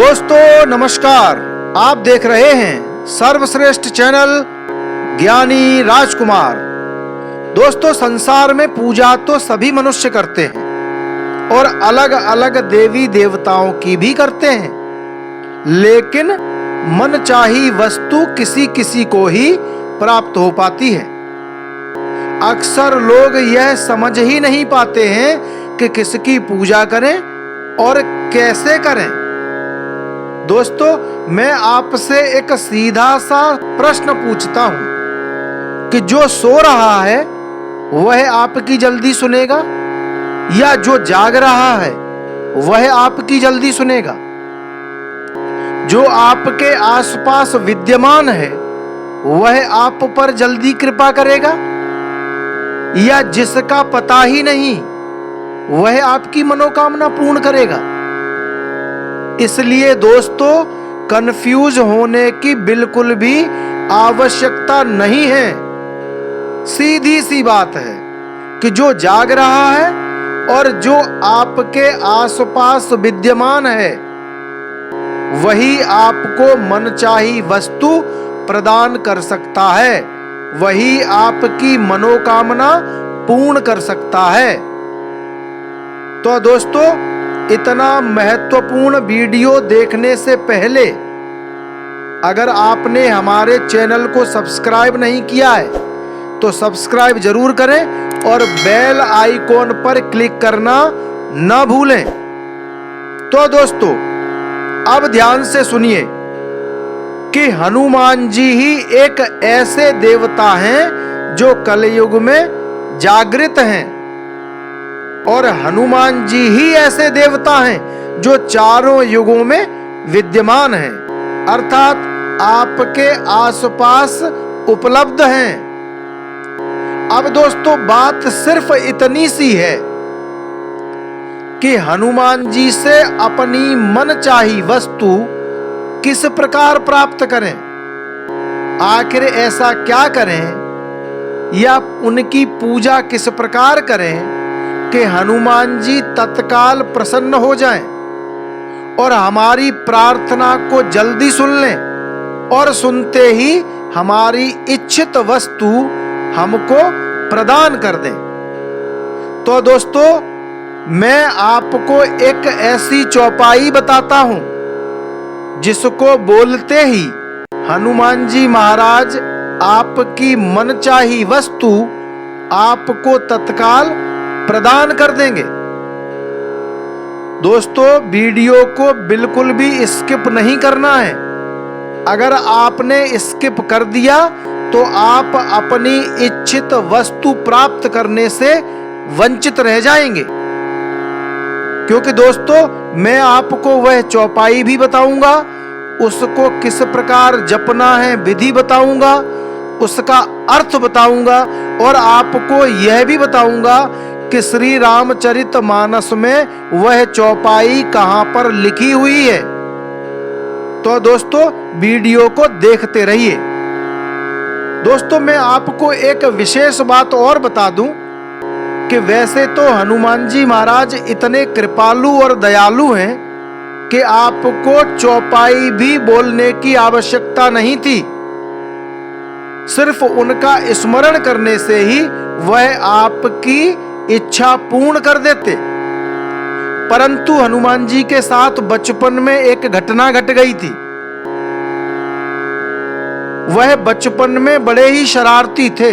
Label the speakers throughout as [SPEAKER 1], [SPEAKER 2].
[SPEAKER 1] दोस्तों नमस्कार, आप देख रहे हैं सर्वश्रेष्ठ चैनल ज्ञानी राजकुमार। दोस्तों संसार में पूजा तो सभी मनुष्य करते हैं और अलग अलग देवी देवताओं की भी करते हैं, लेकिन मनचाही वस्तु किसी किसी को ही प्राप्त हो पाती है। अक्सर लोग यह समझ ही नहीं पाते हैं कि किसकी पूजा करें और कैसे करें। दोस्तों मैं आपसे एक सीधा सा प्रश्न पूछता हूं कि जो सो रहा है वह आपकी जल्दी सुनेगा या जो जाग रहा है वह आपकी जल्दी सुनेगा? जो आपके आसपास विद्यमान है वह आप पर जल्दी कृपा करेगा या जिसका पता ही नहीं वह आपकी मनोकामना पूर्ण करेगा? इसलिए दोस्तों कंफ्यूज होने की बिल्कुल भी आवश्यकता नहीं है। सीधी सी बात है कि जो जाग रहा है और जो आपके आसपास विद्यमान है वही आपको मनचाही वस्तु प्रदान कर सकता है, वही आपकी मनोकामना पूर्ण कर सकता है। तो दोस्तों इतना महत्वपूर्ण वीडियो देखने से पहले अगर आपने हमारे चैनल को सब्सक्राइब नहीं किया है तो सब्सक्राइब जरूर करें और बेल आइकॉन पर क्लिक करना न भूलें। तो दोस्तों अब ध्यान से सुनिए कि हनुमान जी ही एक ऐसे देवता हैं जो कलयुग में जागृत हैं और हनुमान जी ही ऐसे देवता हैं जो चारों युगों में विद्यमान हैं, अर्थात आपके आसपास उपलब्ध हैं। अब दोस्तों बात सिर्फ इतनी सी है कि हनुमान जी से अपनी मनचाही वस्तु किस प्रकार प्राप्त करें, आखिर ऐसा क्या करें या उनकी पूजा किस प्रकार करें कि हनुमान जी तत्काल प्रसन्न हो जाएं और हमारी प्रार्थना को जल्दी सुन लें और सुनते ही हमारी इच्छित वस्तु हमको प्रदान कर दें। तो दोस्तों मैं आपको एक ऐसी चौपाई बताता हूं जिसको बोलते ही हनुमान जी महाराज आपकी मनचाही वस्तु आपको तत्काल प्रदान कर देंगे। दोस्तों वीडियो को बिल्कुल भी स्किप नहीं करना है। अगर आपने स्किप कर दिया तो आप अपनी इच्छित वस्तु प्राप्त करने से वंचित रह जाएंगे, क्योंकि दोस्तों मैं आपको वह चौपाई भी बताऊंगा, उसको किस प्रकार जपना है विधि बताऊंगा, उसका अर्थ बताऊंगा और आपको यह भी बताऊंगा कि श्री रामचरितमानस में वह चौपाई कहां पर लिखी हुई है। तो दोस्तों वीडियो को देखते रहिए। दोस्तों मैं आपको एक विशेष बात और बता दूं कि वैसे तो हनुमान जी महाराज इतने कृपालु और दयालु हैं कि आपको चौपाई भी बोलने की आवश्यकता नहीं थी, सिर्फ उनका स्मरण करने से ही वह आपकी इच्छा पूर्ण कर देते। परंतु हनुमान जी के साथ बचपन में एक घटना घट गई थी। वह बचपन में बड़े ही शरारती थे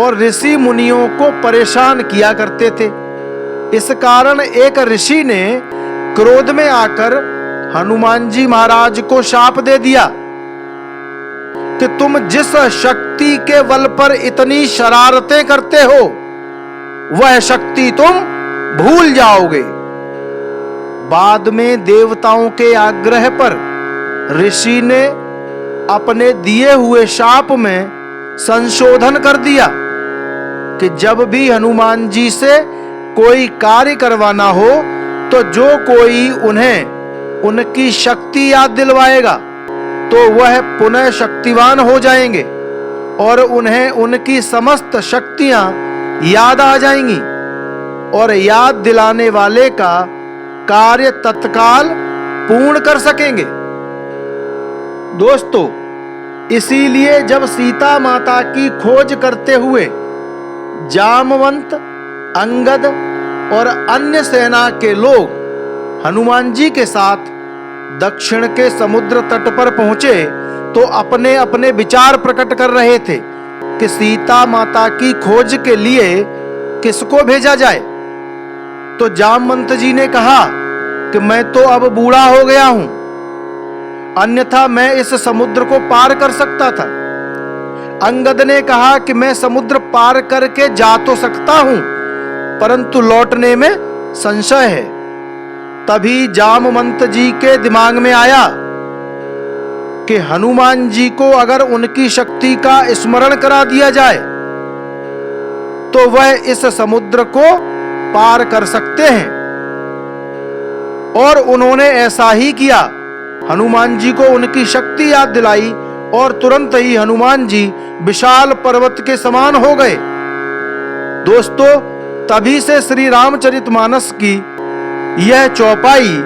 [SPEAKER 1] और ऋषि मुनियों को परेशान किया करते थे। इस कारण एक ऋषि ने क्रोध में आकर हनुमान जी महाराज को शाप दे दिया कि तुम जिस शक्ति के बल पर इतनी शरारतें करते हो वह शक्ति तुम भूल जाओगे। बाद में देवताओं के आग्रह पर ऋषि ने अपने दिए हुए शाप में संशोधन कर दिया कि जब भी हनुमान जी से कोई कार्य करवाना हो तो जो कोई उन्हें उनकी शक्ति याद दिलवाएगा तो वह पुनः शक्तिवान हो जाएंगे और उन्हें उनकी समस्त शक्तियां याद आ जाएंगी और याद दिलाने वाले का कार्य तत्काल पूर्ण कर सकेंगे। दोस्तों, इसीलिए जब सीता माता की खोज करते हुए जामवंत, अंगद और अन्य सेना के लोग हनुमान जी के साथ दक्षिण के समुद्र तट पर पहुंचे तो अपने अपने विचार प्रकट कर रहे थे कि सीता माता की खोज के लिए किसको भेजा जाए। तो जामवंत जी ने कहा कि मैं तो अब बूढ़ा हो गया हूं, अन्यथा मैं इस समुद्र को पार कर सकता था। अंगद ने कहा कि मैं समुद्र पार करके जा तो सकता हूं, परंतु लौटने में संशय है। तभी जामवंत जी के दिमाग में आया कि हनुमान जी को अगर उनकी शक्ति का स्मरण करा दिया जाए तो वह इस समुद्र को पार कर सकते हैं। और उन्होंने ऐसा ही किया। हनुमान जी को उनकी शक्ति याद दिलाई और तुरंत ही हनुमान जी विशाल पर्वत के समान हो गए। दोस्तों, तभी से श्री रामचरितमानस की यह चौपाई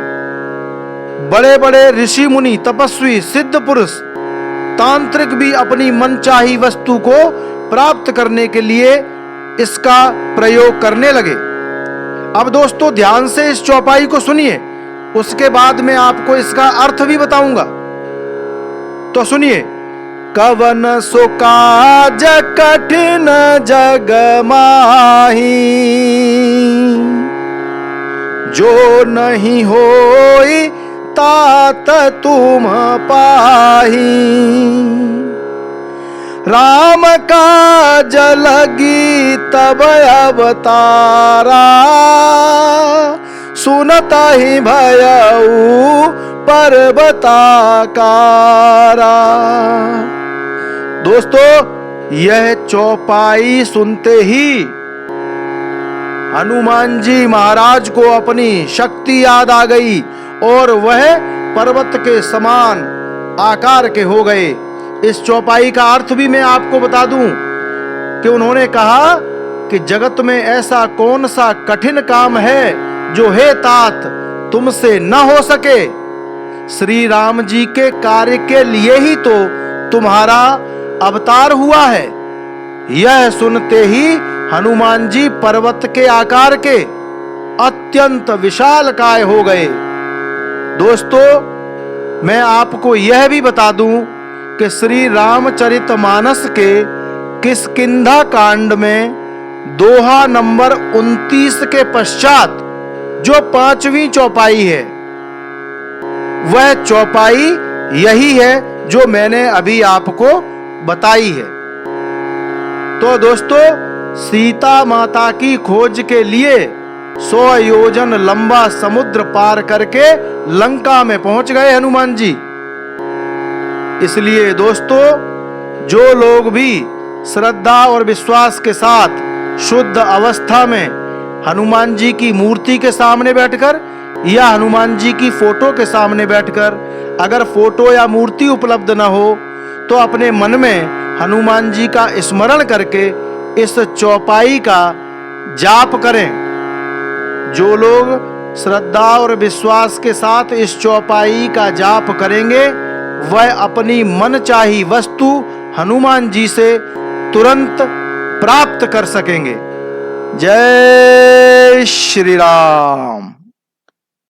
[SPEAKER 1] बड़े बड़े ऋषि मुनि, तपस्वी, सिद्ध पुरुष, तांत्रिक भी अपनी मनचाही वस्तु को प्राप्त करने के लिए इसका प्रयोग करने लगे। अब दोस्तों, ध्यान से इस चौपाई को सुनिए, उसके बाद मैं आपको इसका अर्थ भी बताऊंगा। तो सुनिए। कवन सो काज कठिन जग माही, जो नहीं होई तात तुम पाही। राम काज लगी तब अवतारा, सुनता ही भयऊ पर्वताकारा। दोस्तों, यह चौपाई सुनते ही हनुमान जी महाराज को अपनी शक्ति याद आ गई और वह पर्वत के समान आकार के हो गए। इस चौपाई का अर्थ भी मैं आपको बता दूं कि उन्होंने कहा कि जगत में ऐसा कौन सा कठिन काम है जो हे तात तुमसे न हो सके। श्री राम जी के कार्य के लिए ही तो तुम्हारा अवतार हुआ है। यह सुनते ही हनुमान जी पर्वत के आकार के अत्यंत विशालकाय हो गए। दोस्तों, मैं आपको यह भी बता दूं कि श्री रामचरितमानस के किष्किंधा कांड में दोहा नंबर 29 के पश्चात जो 5वीं चौपाई है, वह चौपाई यही है जो मैंने अभी आपको बताई है। तो दोस्तों, सीता माता की खोज के लिए 100 योजन लंबा समुद्र पार करके लंका में पहुंच गए हनुमान जी। इसलिए दोस्तों, जो लोग भी श्रद्धा और विश्वास के साथ शुद्ध अवस्था में हनुमान जी की मूर्ति के सामने बैठकर या हनुमान जी की फोटो के सामने बैठकर, अगर फोटो या मूर्ति उपलब्ध न हो तो अपने मन में हनुमान जी का स्मरण करके इस चौपाई का जाप करें। जो लोग श्रद्धा और विश्वास के साथ इस चौपाई का जाप करेंगे, वह अपनी मनचाही वस्तु हनुमान जी से तुरंत प्राप्त कर सकेंगे। जय श्री राम।